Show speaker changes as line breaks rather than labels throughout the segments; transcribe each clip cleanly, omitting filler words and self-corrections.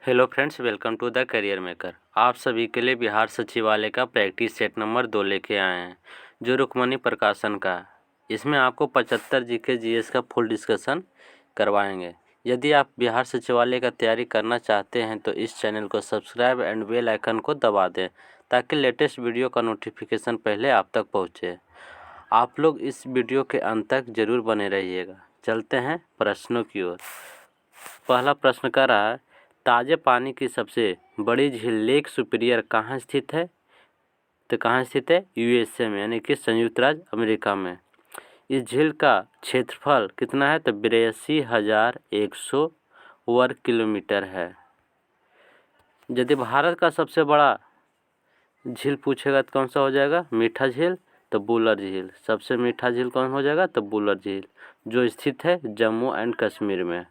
Hello friends, welcome to the career maker. आप सभी के लिए बिहार सचिवालय का प्रैक्टिस सेट नंबर 2 लेके आए हैं, जो रुक्मणी प्रकाशन का। इसमें आपको 75 जीके जीएस का फुल डिस्कशन करवाएंगे। यदि आप बिहार सचिवालय का तैयारी करना चाहते हैं तो इस चैनल को सब्सक्राइब एंड बेल आइकन को दबा दें, ताकि लेटेस्ट वीडियो का नोटिफिकेशन पहले आप तक पहुँचे। आप लोग इस वीडियो के अंत तक जरूर बने रहिएगा। चलते हैं प्रश्नों की ओर। पहला प्रश्न कर रहा है, ताज़े पानी की सबसे बड़ी झील लेक सुपीरियर कहाँ स्थित है? तो कहाँ स्थित है? यूएसए में, यानी कि संयुक्त राज्य अमेरिका में। इस झील का क्षेत्रफल कितना है? तो 82,100 वर्ग किलोमीटर है। यदि भारत का सबसे बड़ा झील पूछेगा तो कौन सा हो जाएगा? मीठा झील, तो बुलर झील। सबसे मीठा झील कौन हो जाएगा? तो बुलर झील, जो स्थित है जम्मू एंड कश्मीर में।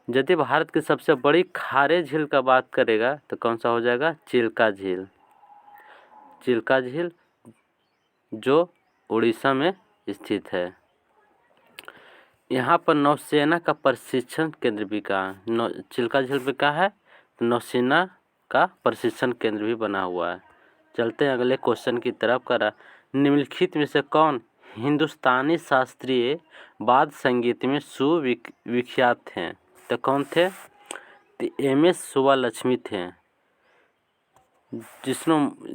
यदि भारत की सबसे बड़ी खारे झील का बात करेगा तो कौन सा हो जाएगा? चिल्का झील। चिल्का झील जो उड़ीसा में स्थित है। यहाँ पर नौसेना का प्रशिक्षण केंद्र भी कहाँ? चिल्का झील पे कहाँ है? नौसेना का प्रशिक्षण केंद्र भी बना हुआ है। चलते हैं अगले क्वेश्चन की तरफ। करा, निम्नलिखित में से कौन हिंदुस्तानी शास्त्रीय वाद्य संगीत में सुविख्यात हैं? तो कौन थे? तो एम.एस. सुब्बालक्ष्मी थे,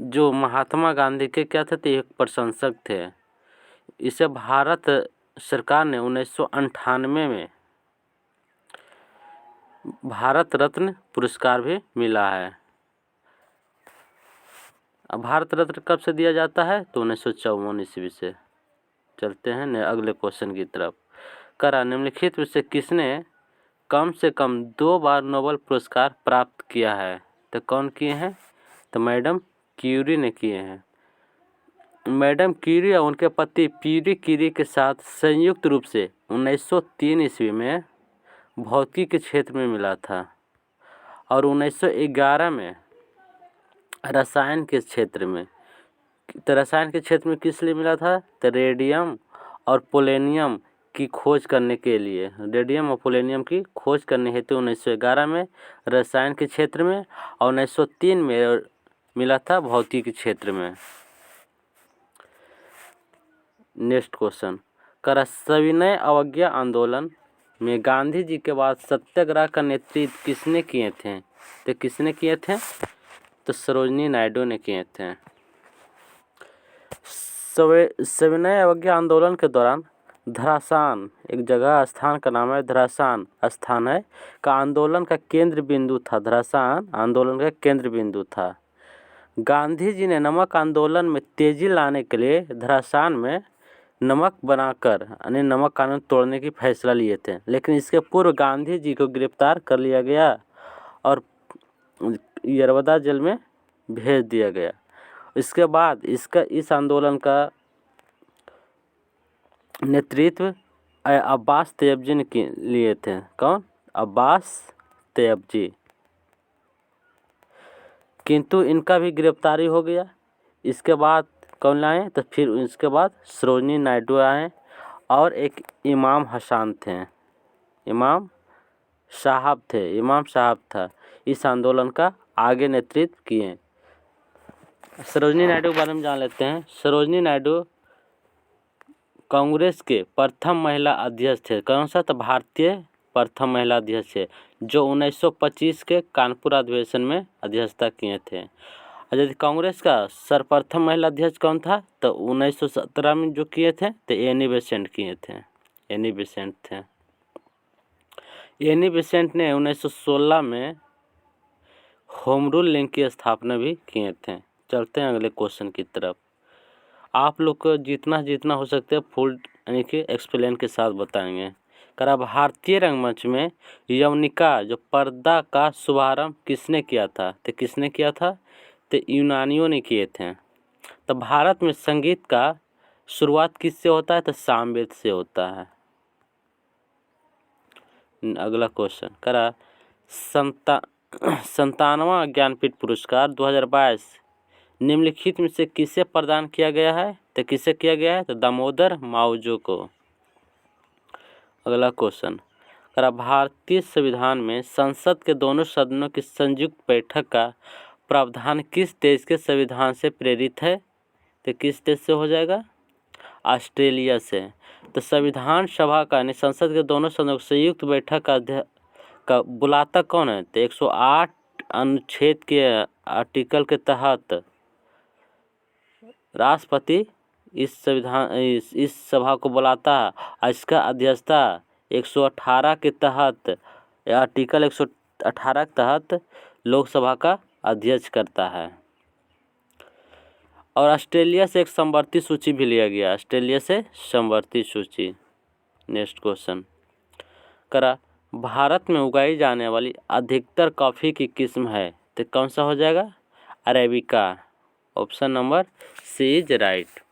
जो महात्मा गांधी के क्या थे? तो एक प्रशंसक थे। इसे भारत सरकार ने 1998 में भारत रत्न पुरस्कार भी मिला है। अब भारत रत्न कब से दिया जाता है? तो 1954 ईस्वी से। चलते हैं अगले क्वेश्चन की तरफ। करा, निम्नलिखित में से किसने कम से कम 2 बार नोबेल पुरस्कार प्राप्त किया है? तो कौन किए हैं? तो मैडम क्यूरी ने किए हैं। मैडम क्यूरी और उनके पति प्यूरी क्यूरी के साथ संयुक्त रूप से 1903 ईस्वी में भौतिकी के क्षेत्र में मिला था, और 1911 में रसायन के क्षेत्र में। तो रसायन के क्षेत्र में किस लिए मिला था? तो रेडियम और पोलेनियम की खोज करने के लिए। रेडियम और पोलेनियम की खोज करने हेतु 1911 में रसायन के क्षेत्र में, और 1903 में मिला था भौतिकी के क्षेत्र में। Next question. करा, सविनय अवज्ञा आंदोलन में गांधी जी के बाद सत्याग्रह का नेतृत्व किसने किए थे? तो किसने किए थे? तो सरोजिनी नायडू ने किए थे। सविनय अवज्ञा आंदोलन के दौरान धरासान, एक जगह स्थान का नाम है, धरासान स्थान है, का आंदोलन का केंद्र बिंदु था। धरासान आंदोलन का केंद्र बिंदु था। गांधी जी ने नमक आंदोलन में तेजी लाने के लिए धरासान में नमक बनाकर, यानी नमक कानून तोड़ने की फैसला लिए थे। लेकिन इसके पूर्व गांधी जी को गिरफ्तार कर लिया गया और यरवदा जेल में भेज दिया गया। इसके बाद इस आंदोलन का नेतृत्व अब्बास तैयबजी ने लिए थे। कौन? अब्बास तैयबजी। किंतु इनका भी गिरफ्तारी हो गया। इसके बाद कौन लाए? तो फिर इसके बाद सरोजिनी नायडू आए, और एक इमाम हसन थे, इमाम साहब था, इस आंदोलन का आगे नेतृत्व किए। सरोजिनी नायडू के बारे में जान लेते हैं। सरोजिनी नायडू कांग्रेस के प्रथम महिला अध्यक्ष थे। कौन सा? तो भारतीय प्रथम महिला अध्यक्ष है, जो 1925 के कानपुर अधिवेशन में अध्यक्षता किए थे। और यदि कांग्रेस का सर्वप्रथम महिला अध्यक्ष कौन था? तो 1917 में जो किए थे तो एनी बेसेंट किए थे। एनी बेसेंट थे। एनी बेसेंट ने 1916 में होम रूल लिंक की स्थापना भी किए थे। चलते हैं अगले क्वेश्चन की तरफ। आप लोग को जितना हो सकता है फुल यानी कि एक्सप्लेन के साथ बताएंगे। करा, भारतीय रंगमंच में यवनिका जो पर्दा का शुभारंभ किसने किया था? तो किसने किया था? तो यूनानियों ने किए थे। तो भारत में संगीत का शुरुआत किससे होता है? तो सामवेद से होता है। अगला क्वेश्चन। करा, 57वां ज्ञानपीठ पुरस्कार 2022 निम्नलिखित में से किसे प्रदान किया गया है? तो किसे किया गया है? तो दामोदर मावजो को। अगला क्वेश्चन। भारतीय संविधान में संसद के दोनों सदनों की संयुक्त बैठक का प्रावधान किस देश के संविधान से प्रेरित है? तो किस देश से हो जाएगा? ऑस्ट्रेलिया से। तो संविधान सभा का यानी संसद के दोनों सदनों की संयुक्त बैठक का बुलाता कौन है? तो 108 अनुच्छेद के आर्टिकल के तहत राष्ट्रपति इस सभा को बुलाता है और इसका अध्यक्षता 118 के तहत आर्टिकल 118 के तहत लोकसभा का अध्यक्ष करता है। और ऑस्ट्रेलिया से एक समवर्ती सूची भी लिया गया, ऑस्ट्रेलिया से समवर्ती सूची। नेक्स्ट क्वेश्चन करा, भारत में उगाई जाने वाली अधिकतर कॉफ़ी की किस्म है? तो कौन सा हो जाएगा? Arabica. Option number C is right.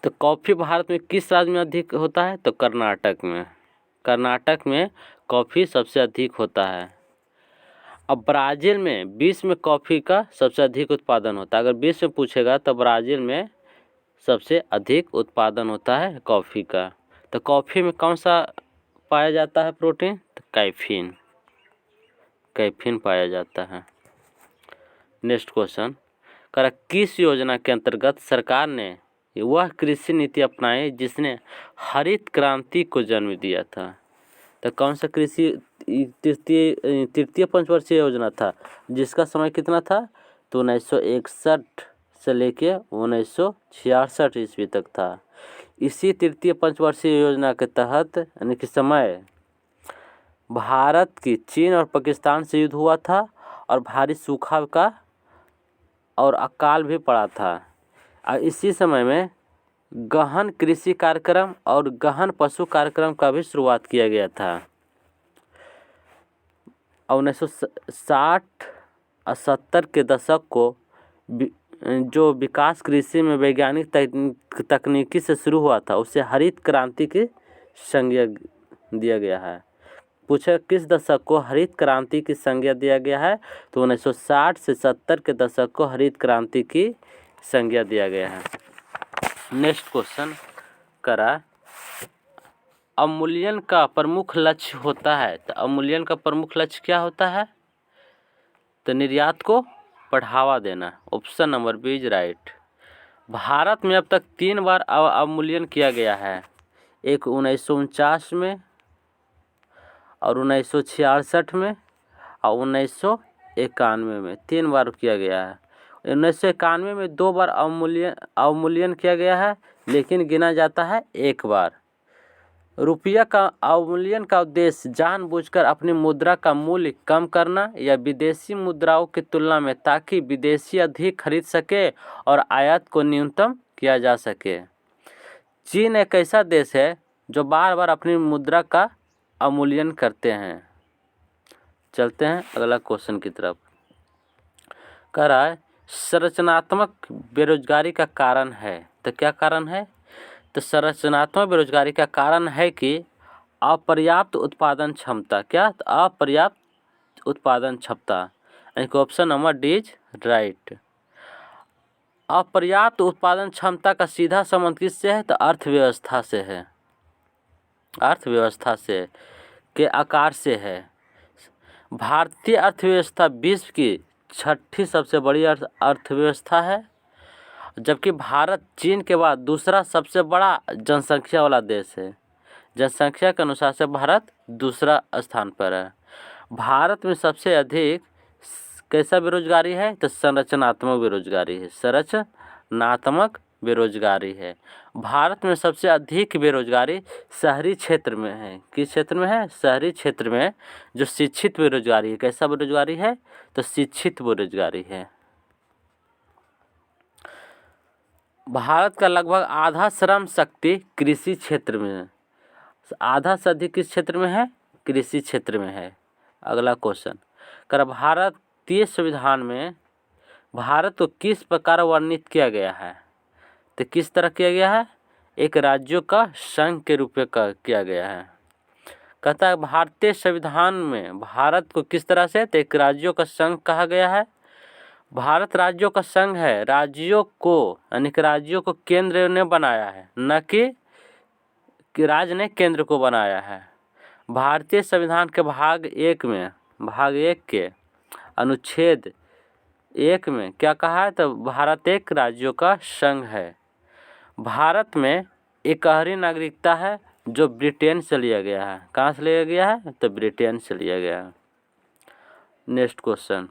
तो कॉफ़ी भारत में किस राज्य में अधिक होता है? तो कर्नाटक में। कर्नाटक में कॉफ़ी सबसे अधिक होता है। अब ब्राज़ील में विश्व में कॉफ़ी का सबसे अधिक उत्पादन होता है। अगर विश्व में पूछेगा तो ब्राज़ील में सबसे अधिक उत्पादन होता है कॉफ़ी का। तो कॉफ़ी में कौन सा पाया जाता है प्रोटीन? तो कैफीन। कैफीन पाया जाता है। नेक्स्ट क्वेश्चन करा, किस योजना के अंतर्गत सरकार ने वह कृषि नीति अपनाई जिसने हरित क्रांति को जन्म दिया था? तो कौन सा कृषि तृतीय पंचवर्षीय योजना था जिसका समय कितना था? तो 1961 से लेके 1966 ईस्वी तक था। इसी तृतीय पंचवर्षीय योजना के तहत यानी कि समय भारत की चीन और पाकिस्तान से युद्ध हुआ था और भारी सूखा का और अकाल भी पड़ा था। और इसी समय में गहन कृषि कार्यक्रम और गहन पशु कार्यक्रम का भी शुरुआत किया गया था। और 1960 और 70 के दशक को जो विकास कृषि में वैज्ञानिक तकनीकी से शुरू हुआ था उसे हरित क्रांति की संज्ञा दिया गया है। पूछा किस दशक को हरित क्रांति की संज्ञा दिया गया है? तो 1960 से 70 के दशक को हरित क्रांति की संज्ञा दिया गया है। नेक्स्ट क्वेश्चन करा, अवमूल्यन का प्रमुख लक्ष्य होता है? तो अवमूल्यन का प्रमुख लक्ष्य क्या होता है? तो निर्यात को बढ़ावा देना। Option number B is right. Bharat में अब तक 3 बार अवमूल्यन किया गया है। एक 1949 में और 1966 में और 1991 में 3 बार किया गया है। 1991 में 2 बार अवमूल्यन किया गया है, लेकिन गिना जाता है 1 बार। रुपया का अवमूल्यन का उद्देश्य जानबूझकर अपनी मुद्रा का मूल्य कम करना या विदेशी मुद्राओं की तुलना में, ताकि विदेशी अधिक खरीद सके और आयात को न्यूनतम किया जा सके। चीन एक ऐसा देश है जो बार बार अपनी मुद्रा का अवमूल्यन करते हैं। चलते हैं अगला क्वेश्चन की तरफ। कह रहा है संरचनात्मक बेरोजगारी का कारण है? तो क्या कारण है? तो संरचनात्मक बेरोजगारी का कारण है कि अपर्याप्त उत्पादन क्षमता। क्या? तो अपर्याप्त उत्पादन क्षमता, यानी कि option number D is right. अपर्याप्त उत्पादन क्षमता का सीधा संबंध किससे है? तो अर्थव्यवस्था से है। अर्थव्यवस्था से के आकार से है। भारतीय अर्थव्यवस्था विश्व की 6ठी सबसे बड़ी अर्थव्यवस्था है, जबकि भारत चीन के बाद दूसरा सबसे बड़ा जनसंख्या वाला देश है। जनसंख्या के अनुसार से भारत दूसरा स्थान पर है। भारत में सबसे अधिक कैसा बेरोजगारी है? तो संरचनात्मक बेरोजगारी है। संरचनात्मक बेरोजगारी है। भारत में सबसे अधिक बेरोजगारी शहरी क्षेत्र में है। किस क्षेत्र में है? शहरी क्षेत्र में। जो शिक्षित बेरोजगारी है, कैसा बेरोजगारी है? तो शिक्षित बेरोजगारी है। भारत का लगभग आधा श्रम शक्ति कृषि क्षेत्र में है। आधा से अधिक किस क्षेत्र में है? कृषि क्षेत्र में है। अगला क्वेश्चन कर, भारतीय संविधान में भारत को किस प्रकार वर्णित किया गया है? तो किस तरह किया गया है? एक राज्यों का संघ के रूप में किया गया है। कहता है भारतीय संविधान में भारत को किस तरह से? तो एक राज्यों का संघ कहा गया है। भारत राज्यों का संघ है। राज्यों को यानी कि राज्यों को केंद्र ने बनाया है, न कि राज्य ने केंद्र को बनाया है। भारतीय संविधान के भाग 1 के अनुच्छेद 1 में क्या कहा है? तो भारत एक राज्यों का संघ है। भारत में एकहरी नागरिकता है जो ब्रिटेन से लिया गया है। कहाँ से लिया गया है? तो ब्रिटेन से लिया गया है। नेक्स्ट क्वेश्चन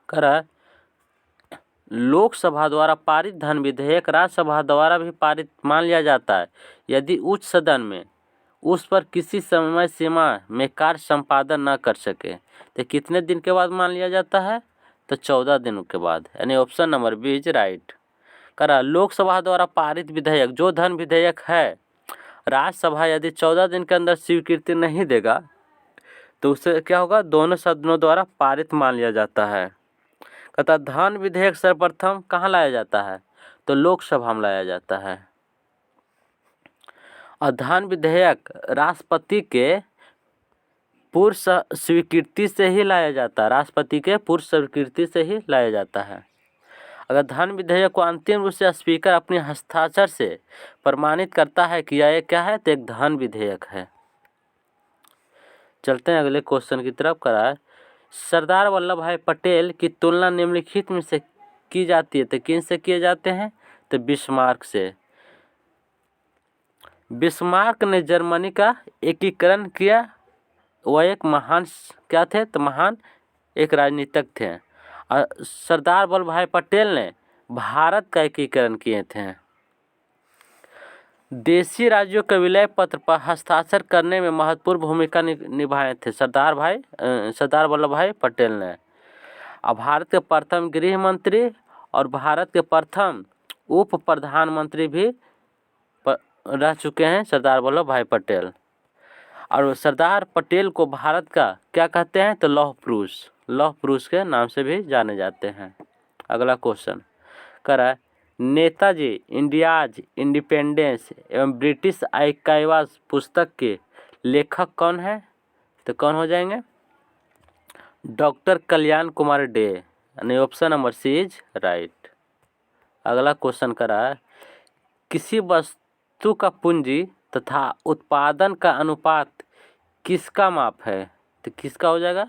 करा, लोकसभा द्वारा पारित धन विधेयक राज्यसभा द्वारा भी पारित मान लिया जाता है यदि उच्च सदन में उस पर किसी समय सीमा में कार्य संपादन न कर सके। तो कितने दिन के बाद मान लिया जाता है? तो 14 दिनों के बाद, यानी option number B is right. करा, लोकसभा द्वारा पारित विधेयक जो धन विधेयक है, राज्यसभा यदि 14 दिन के अंदर स्वीकृति नहीं देगा तो उससे क्या होगा? दोनों सदनों द्वारा पारित मान लिया जाता है। कहता धन विधेयक सर्वप्रथम कहाँ लाया जाता है? तो लोकसभा में लाया जाता है। और धन विधेयक राष्ट्रपति के पूर्व स्वीकृति से ही लाया जाता है। राष्ट्रपति के पूर्व स्वीकृति से ही लाया जाता है। अगर धन विधेयक को अंतिम रूप से स्पीकर अपने हस्ताक्षर से प्रमाणित करता है कि यह क्या है, तो एक धन विधेयक है। चलते हैं अगले क्वेश्चन की तरफ। करा, सरदार वल्लभ भाई पटेल की तुलना निम्नलिखित में से की जाती है, तो किन से किए जाते हैं? तो बिस्मार्क से। बिस्मार्क ने जर्मनी का एकीकरण किया। वह एक महान क्या थे? तो महान एक राजनीतिक थे। और सरदार वल्लभ भाई पटेल ने भारत का एकीकरण किए थे। देशी राज्यों के विलय पत्र पर हस्ताक्षर करने में महत्वपूर्ण भूमिका निभाए थे सरदार वल्लभ भाई पटेल ने। और भारत के प्रथम गृह मंत्री और भारत के प्रथम उप प्रधानमंत्री भी रह चुके हैं सरदार वल्लभ भाई पटेल। और सरदार पटेल को भारत का क्या कहते हैं? तो लौह पुरुष के नाम से भी जाने जाते हैं। अगला क्वेश्चन करा, नेताजी इंडियाज इंडिपेंडेंस एवं ब्रिटिश आर्काइव्स पुस्तक के लेखक कौन है? तो कौन हो जाएंगे? डॉक्टर कल्याण कुमार डे, यानी option number C is right. अगला क्वेश्चन करा, किसी वस्तु का पूंजी तथा उत्पादन का अनुपात किसका माप है? तो किसका हो जाएगा?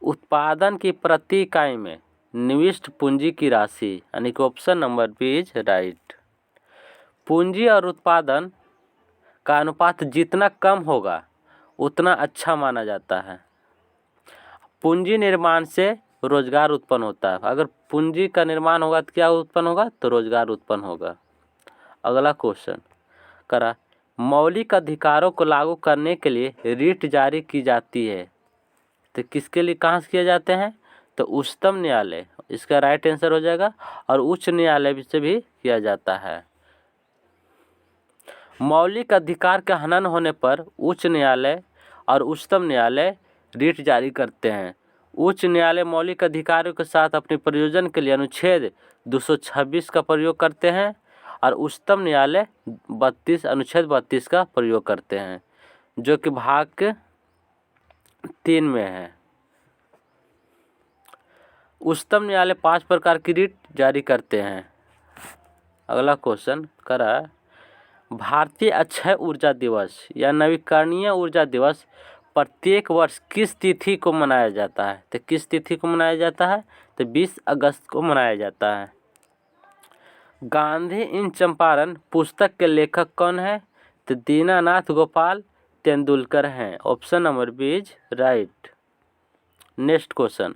उत्पादन की प्रति इकाई में निविष्ट पूंजी की राशि, यानी कि option number B is right. पूंजी और उत्पादन का अनुपात जितना कम होगा उतना अच्छा माना जाता है। पूंजी निर्माण से रोजगार उत्पन्न होता है। अगर पूंजी का निर्माण होगा तो क्या उत्पन्न होगा? तो रोजगार उत्पन्न होगा। अगला क्वेश्चन करा, मौलिक अधिकारों को लागू करने के लिए रिट जारी की जाती है, तो किसके लिए कहाँ से किए जाते हैं? तो उच्चतम न्यायालय, इसका राइट आंसर हो जाएगा। और उच्च न्यायालय से भी किया जाता है। मौलिक अधिकार का हनन होने पर उच्च न्यायालय और उच्चतम न्यायालय रिट जारी करते हैं। उच्च न्यायालय मौलिक अधिकारों के साथ अपने प्रयोजन के लिए अनुच्छेद 226 का प्रयोग करते हैं और उच्चतम न्यायालय अनुच्छेद 32 का प्रयोग करते हैं, जो कि भाग 3 में है। उच्चतम न्यायालय 5 प्रकार की रिट जारी करते हैं। अगला क्वेश्चन करा, भारतीय अक्षय ऊर्जा दिवस या नवीकरणीय ऊर्जा दिवस प्रत्येक वर्ष किस तिथि को मनाया जाता है? तो किस तिथि को मनाया जाता है? तो 20 अगस्त को मनाया जाता है। गांधी इन चंपारण पुस्तक के लेखक कौन है? तो दीनानाथ गोपाल तेंदुलकर हैं। Option number B is right. Next question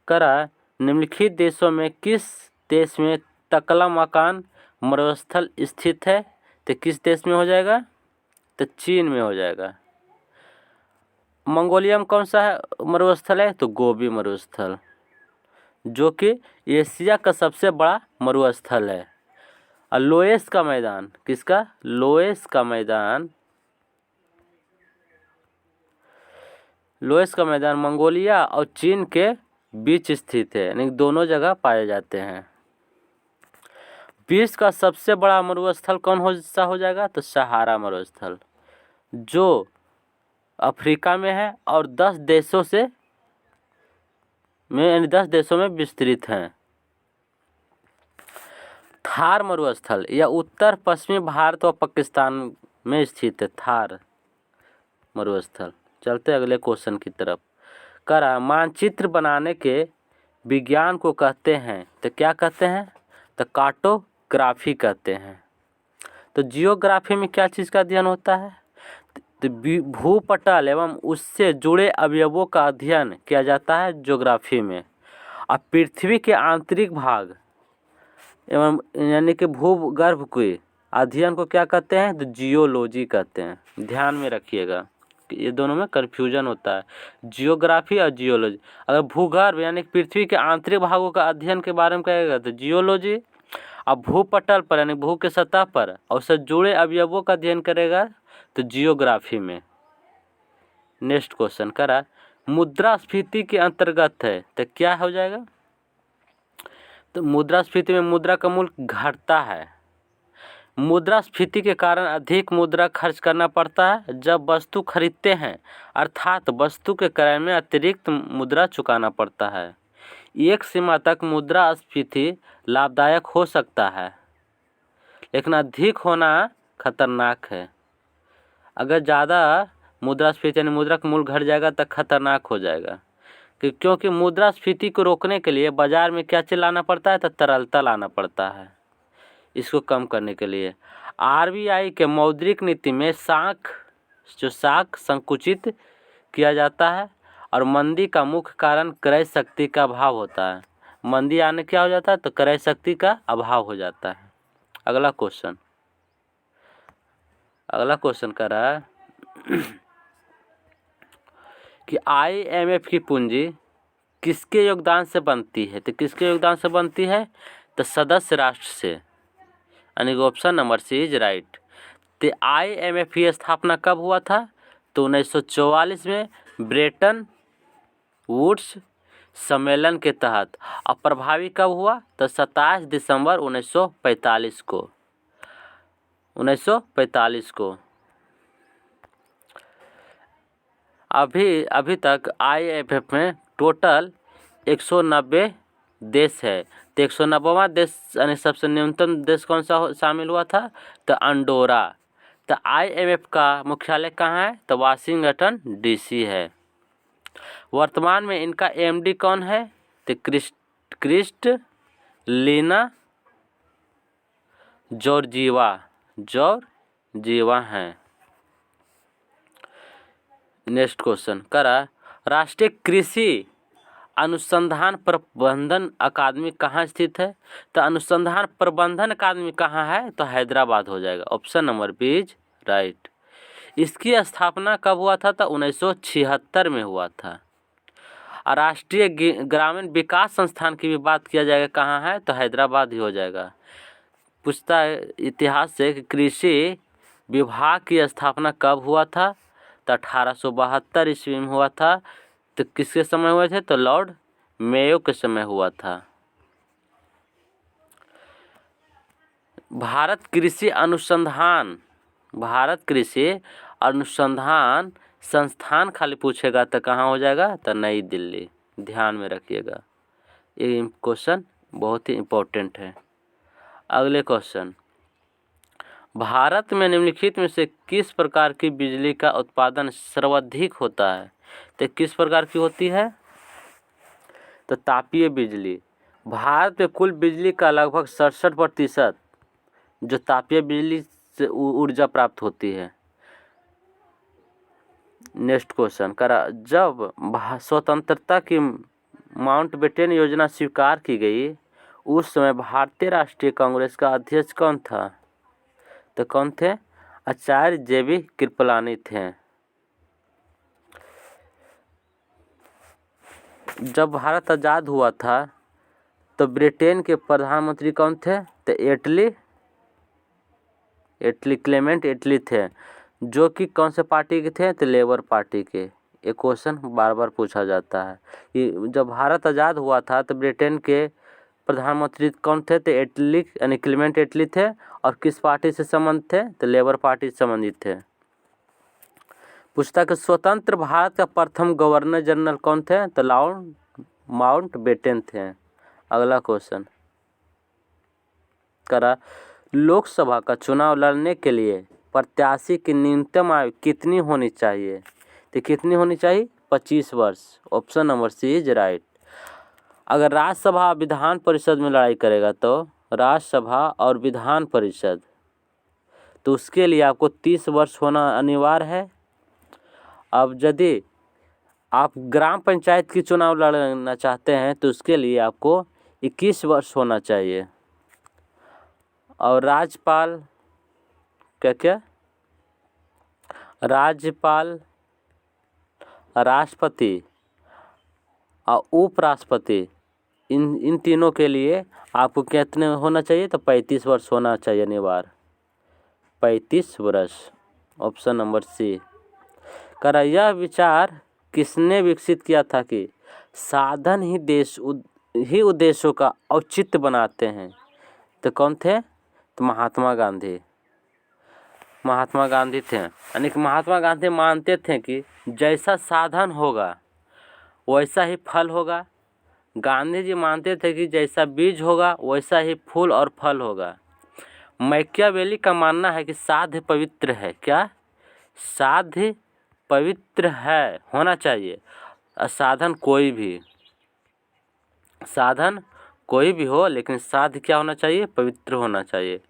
करा, निम्नलिखित देशों में किस देश में तकला मकान मरुस्थल स्थित है? तो किस देश में हो जाएगा? तो चीन में हो जाएगा। मंगोलिया में कौन सा है मरुस्थल है? तो गोबी मरुस्थल, जो कि एशिया का सबसे बड़ा मरुस्थल है। और लोएस का मैदान किसका? लोएस का मैदान मंगोलिया और चीन के बीच स्थित है, यानी दोनों जगह पाए जाते हैं। विश्व का सबसे बड़ा मरुस्थल कौन सा हो जाएगा? तो सहारा मरुस्थल, जो अफ्रीका में है और 10 देशों में विस्तृत हैं। थार मरुस्थल यह उत्तर पश्चिमी भारत और पाकिस्तान में स्थित है। थार मरुस्थल। चलते अगले क्वेश्चन की तरफ। करा मानचित्र बनाने के विज्ञान को कहते हैं तो क्या कहते हैं? तो कार्टोग्राफी कहते हैं। तो जियोग्राफी में क्या चीज़ का अध्ययन होता है? तो भूपटल एवं उससे जुड़े अवयवों का अध्ययन किया जाता है ज्योग्राफी में। अब पृथ्वी के आंतरिक भाग एवं यानी कि भूगर्भ के अध्ययन को क्या कहते हैं? तो जियोलॉजी कहते हैं। ध्यान में रखिएगा कि ये दोनों में कन्फ्यूजन होता है, जियोग्राफी और जियोलॉजी। अगर भूगर्भ यानी पृथ्वी के आंतरिक भागों का अध्ययन के बारे में कहेगा तो जियोलॉजी। अब भूपटल पर यानी भू के सतह पर और उससे जुड़े अवयवों का अध्ययन करेगा तो जियोग्राफी में। नेक्स्ट क्वेश्चन करा मुद्रास्फीति के अंतर्गत है तो क्या हो जाएगा? तो मुद्रास्फीति में मुद्रा का मूल्य घटता है। मुद्रास्फीति के कारण अधिक मुद्रा खर्च करना पड़ता है जब वस्तु खरीदते हैं, अर्थात वस्तु के क्रय में अतिरिक्त मुद्रा चुकाना पड़ता है। एक सीमा तक मुद्रास्फीति लाभदायक हो सकता है, लेकिन अधिक होना खतरनाक है। अगर ज़्यादा मुद्रास्फीति यानी मुद्रा का मूल्य घट जाएगा तो खतरनाक हो जाएगा, क्योंकि मुद्रास्फीति को रोकने के लिए बाजार में क्या चीज लाना पड़ता है? तो तरलता लाना पड़ता है। इसको कम करने के लिए आरबीआई के मौद्रिक नीति में साख संकुचित किया जाता है और मंदी का मुख्य कारण क्रय शक्ति का अभाव होता है। मंदी आने क्या हो जाता है? तो क्रय शक्ति का अभाव हो जाता है। अगला क्वेश्चन कर रहा है कि आईएमएफ की पूंजी किसके योगदान से बनती है? तो किसके योगदान से बनती है? तो सदस्य राष्ट्र से, यानी option number C is right. तो आईएमएफ की स्थापना कब हुआ था? तो 1944 में ब्रेटन वुड्स सम्मेलन के तहत। और प्रभावी कब हुआ? तो 27 दिसंबर 1945 को। अभी तक आईएमएफ में टोटल 190 देश है। तो 190वां देश यानी सबसे न्यूनतम देश कौन सा शामिल हुआ था? तो अंडोरा। तो आईएमएफ का मुख्यालय कहाँ है? तो वाशिंगटन डीसी है। वर्तमान में इनका एमडी कौन है? तो क्रिस्टलिना जॉर्जिवा हैं। नेक्स्ट क्वेश्चन करा राष्ट्रीय कृषि अनुसंधान प्रबंधन अकादमी कहाँ स्थित है? तो अनुसंधान प्रबंधन अकादमी कहाँ है? तो हैदराबाद हो जाएगा। Option number B is right. इसकी स्थापना कब हुआ था? तो 1976 में हुआ था। राष्ट्रीय ग्रामीण विकास संस्थान की भी बात किया जाएगा, कहाँ है? तो हैदराबाद ही हो जाएगा। पूछता है इतिहास से कि कृषि विभाग की स्थापना कब हुआ था? तो 1872 ईस्वी में हुआ था। तो किसके समय हुए थे? तो लॉर्ड मेयो के समय हुआ था। भारत कृषि अनुसंधान संस्थान खाली पूछेगा तो कहाँ हो जाएगा? तो नई दिल्ली। ध्यान में रखिएगा, ये क्वेश्चन बहुत ही इम्पोर्टेंट है। अगले क्वेश्चन, भारत में निम्नलिखित में से किस प्रकार की बिजली का उत्पादन सर्वाधिक होता है? तो किस प्रकार की होती है? तो तापीय बिजली। भारत में कुल बिजली का लगभग 67% जो तापीय बिजली से ऊर्जा प्राप्त होती है। नेक्स्ट क्वेश्चन करा जब स्वतंत्रता की माउंटबेटन योजना स्वीकार की गई उस समय भारतीय राष्ट्रीय कांग्रेस का अध्यक्ष कौन था? तो कौन थे? आचार्य जेबी कृपलानी थे। जब भारत आज़ाद हुआ था तो ब्रिटेन के प्रधानमंत्री कौन थे? तो क्लेमेंट एटली थे, जो कि कौन से पार्टी के थे? तो लेबर पार्टी के। ये क्वेश्चन बार बार पूछा जाता है कि जब भारत आज़ाद हुआ था तो ब्रिटेन के प्रधानमंत्री कौन थे? तो एटली यानी क्लेमेंट एटली थे। और किस पार्टी से संबंधित थे? तो लेबर पार्टी से संबंधित थे। पूछता कि स्वतंत्र भारत का प्रथम गवर्नर जनरल कौन थे? तो लॉर्ड माउंटबेटन थे। अगला क्वेश्चन करा लोकसभा का चुनाव लड़ने के लिए प्रत्याशी की न्यूनतम आयु कितनी होनी चाहिए? तो कितनी होनी चाहिए? 25 वर्ष। Option number C is right. अगर राज्यसभा विधान परिषद में लड़ाई करेगा तो राज्यसभा और विधान परिषद, तो उसके लिए आपको 30 वर्ष होना अनिवार्य है। अब यदि आप ग्राम पंचायत की चुनाव लड़ना चाहते हैं तो उसके लिए आपको 21 वर्ष होना चाहिए। और राज्यपाल क्या राज्यपाल, राष्ट्रपति और उपराष्ट्रपति, इन तीनों के लिए आपको कितने होना चाहिए? तो 35 वर्ष होना चाहिए अनिवार्य। 35 वर्ष। Option number C. करा यह विचार किसने विकसित किया था कि साधन ही उद्देश्यों का औचित्य बनाते हैं? तो कौन थे? तो महात्मा गांधी। महात्मा गांधी थे। यानी कि महात्मा गांधी मानते थे कि जैसा साधन होगा वैसा ही फल होगा। गांधी जी मानते थे कि जैसा बीज होगा वैसा ही फूल और फल होगा। मैकियावेली का मानना है कि साध्य पवित्र है। क्या? साध्य पवित्र है, होना चाहिए। साधन कोई भी हो, लेकिन साध्य क्या होना चाहिए? पवित्र होना चाहिए।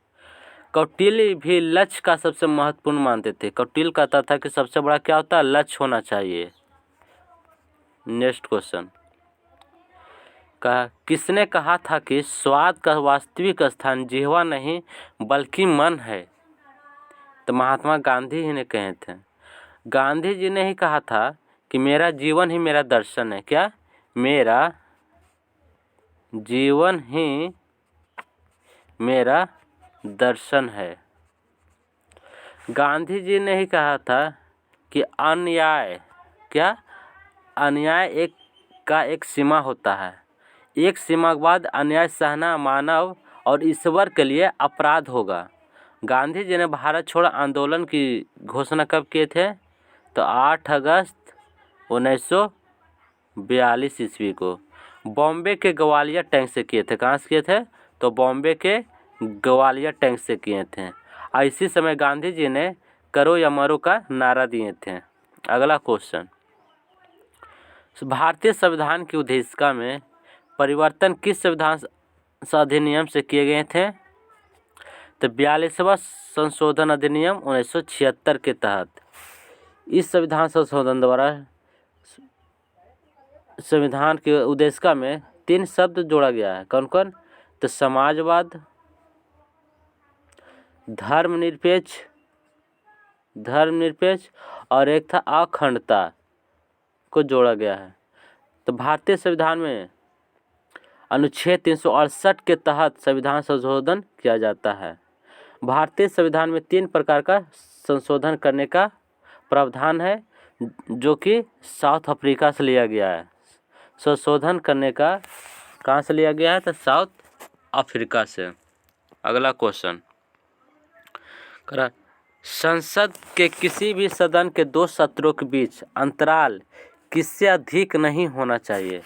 कौटिल्य भी लक्ष्य का सबसे महत्वपूर्ण मानते थे। कौटिल्य कहता था कि सबसे बड़ा क्या होता है? लक्ष्य होना चाहिए। नेक्स्ट क्वेश्चन, किसने कहा था कि स्वाद का वास्तविक स्थान जिह्वा नहीं बल्कि मन है? तो महात्मा गांधी ही ने कहे थे। गांधी जी ने ही कहा था कि मेरा जीवन ही मेरा दर्शन है। क्या? मेरा जीवन ही मेरा दर्शन है। गांधी जी ने ही कहा था कि अन्याय एक सीमा होता है। एक सीमा के बाद अन्याय सहना मानव और ईश्वर के लिए अपराध होगा। गांधी जी ने भारत छोड़ो आंदोलन की घोषणा कब किए थे? तो 8 अगस्त 1942 ईस्वी को बॉम्बे के ग्वालियर टैंक से किए थे। कहाँ से किए थे? तो बॉम्बे के ग्वालियर टैंक से किए थे। और इसी समय गांधी जी ने करो या मरो का नारा दिए थे। अगला क्वेश्चन, भारतीय संविधान की उद्देशिका में परिवर्तन किस संविधान अधिनियम से किए गए थे? तो 42वां संशोधन अधिनियम 1976 के तहत इस संविधान संशोधन द्वारा संविधान की उद्देशिका में 3 शब्द जोड़ा गया है। कौन कौन? तो समाजवाद, धर्मनिरपेक्ष और एक था अखंडता को जोड़ा गया है। तो भारतीय संविधान में अनुच्छेद 368 के तहत संविधान संशोधन किया जाता है। भारतीय संविधान में 3 प्रकार का संशोधन करने का प्रावधान है, जो कि साउथ अफ्रीका से लिया गया है। संशोधन करने का कहाँ से लिया गया है? तो साउथ अफ्रीका से। अगला क्वेश्चन, संसद के किसी भी सदन के 2 सत्रों के बीच अंतराल किससे अधिक नहीं होना चाहिए?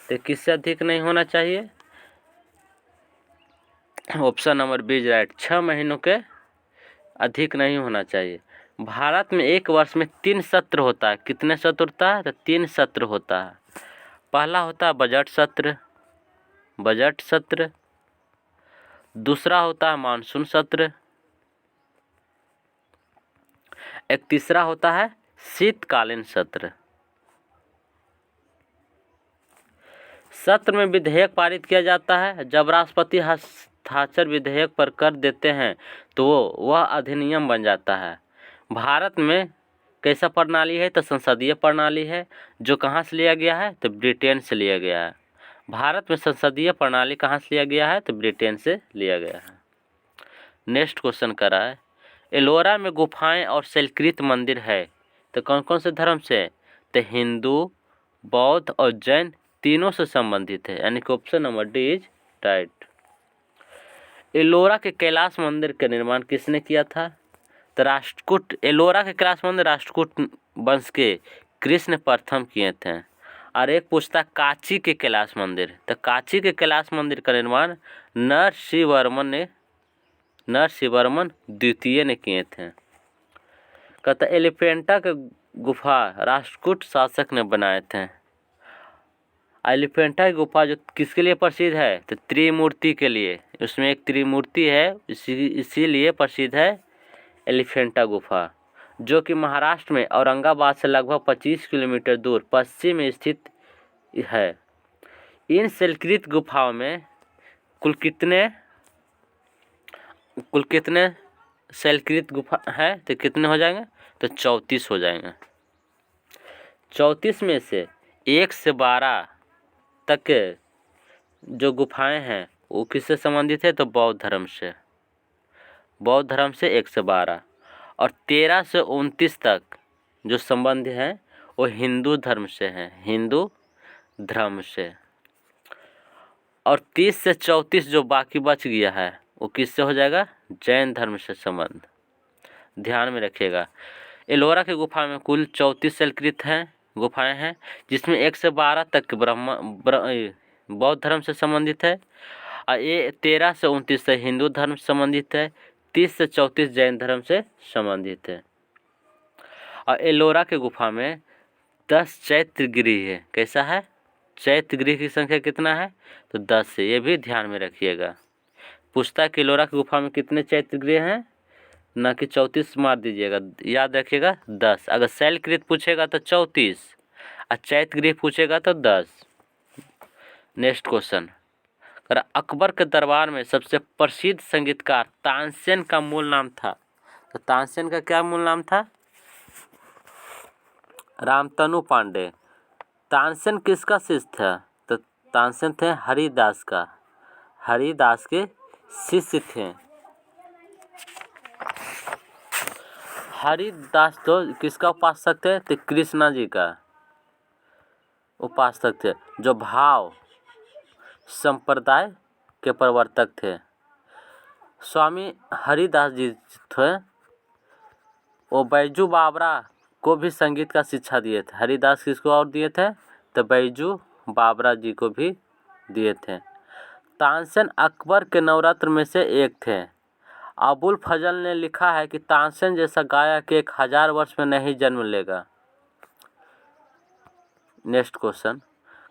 तो किससे अधिक नहीं होना चाहिए? Option number B is right. 6 महीनों के अधिक नहीं होना चाहिए। भारत में एक वर्ष में 3 सत्र होता है। कितने सत्र होता है? तो 3 सत्र होता है। पहला होता है बजट सत्र, दूसरा होता है मानसून सत्र, एक तीसरा होता है शीतकालीन सत्र। सत्र में विधेयक पारित किया जाता है। जब राष्ट्रपति हस्ताक्षर विधेयक पर कर देते हैं तो वह अधिनियम बन जाता है। भारत में कैसा प्रणाली है? तो संसदीय प्रणाली है, जो कहाँ से लिया गया है? तो ब्रिटेन से लिया गया है। भारत में संसदीय प्रणाली कहाँ से लिया गया है? तो ब्रिटेन से लिया गया है। नेक्स्ट क्वेश्चन कर रहा है, एलोरा में गुफाएं और शैलकृत मंदिर है। तो कौन कौन से धर्म से? तो हिंदू, बौद्ध और जैन तीनों से संबंधित है। यानी कि option number D is right. Ellora के कैलाश मंदिर का निर्माण किसने किया था? तो राष्ट्रकूट। एलोरा के कैलाश मंदिर राष्ट्रकूट वंश के कृष्ण प्रथम किए थे। और एक पूछता कांची के कैलाश मंदिर। तो कांची के कैलाश मंदिर का निर्माण नरसिंहवर्मन द्वितीय ने किए थे। कहता एलिफेंटा के गुफा राष्ट्रकूट शासक ने बनाए थे। एलिफेंटा की गुफा जो किसके लिए प्रसिद्ध है, तो त्रिमूर्ति के लिए। उसमें एक त्रिमूर्ति है, इसीलिए प्रसिद्ध है एलिफेंटा गुफा, जो कि महाराष्ट्र में औरंगाबाद से लगभग 25 किलोमीटर दूर पश्चिम में स्थित है। इन शैलकृत गुफाओं में कुल कितने शैलकृत गुफा है, तो कितने हो जाएंगे, तो 34 हो जाएंगे। 34 में से 1 से 12 तक के जो गुफाएं हैं वो किससे संबंधित है, तो बौद्ध धर्म से। बौद्ध धर्म से 1 से 12 और 13 से 29 तक जो संबंध हैं वो हिंदू धर्म से हैं, हिंदू धर्म से। और 30 से 34 जो बाकी बच गया है वो किससे हो जाएगा, जैन धर्म से संबंध। ध्यान में रखिएगा, एलोरा के गुफा में कुल 34 शैलकृत हैं गुफाएं हैं, जिसमें 1 से 12 तक बौद्ध धर्म से संबंधित है और ये 13 से 29 से हिंदू धर्म से संबंधित है, 30 से 34 जैन धर्म से संबंधित है। और एलोरा के गुफा में 10 चैत्य गृह है। कैसा है, चैत्य गृह की संख्या कितना है, तो 10 है। ये भी ध्यान में रखिएगा। पूछता है कि एलोरा की गुफा में कितने चैत्य गृह हैं, ना कि 34 मार दीजिएगा, याद रखिएगा 10। अगर शैलकृत पूछेगा तो 34 और चैत्य गृह पूछेगा तो 10। नेक्स्ट क्वेश्चन, अकबर के दरबार में सबसे प्रसिद्ध संगीतकार तानसेन का मूल नाम था। तो तानसेन का क्या मूल नाम था, रामतनु पांडे। तानसेन किसका शिष्य था, तो तानसेन थे हरिदास का, हरिदास के शिष्य थे। हरिदास तो किसका उपासक थे, तो कृष्णा जी का उपासक थे, जो भाव संप्रदाय के प्रवर्तक थे। स्वामी हरिदास जी थे, वो बैजू बावरा को भी संगीत का शिक्षा दिए थे। हरिदास किसको और दिए थे, तो बैजू बावरा जी को भी दिए थे। तानसेन अकबर के नवरत्न में से एक थे। अबुल फजल ने लिखा है कि तानसेन जैसा गायक 1000 वर्ष में नहीं जन्म लेगा। नेक्स्ट क्वेश्चन,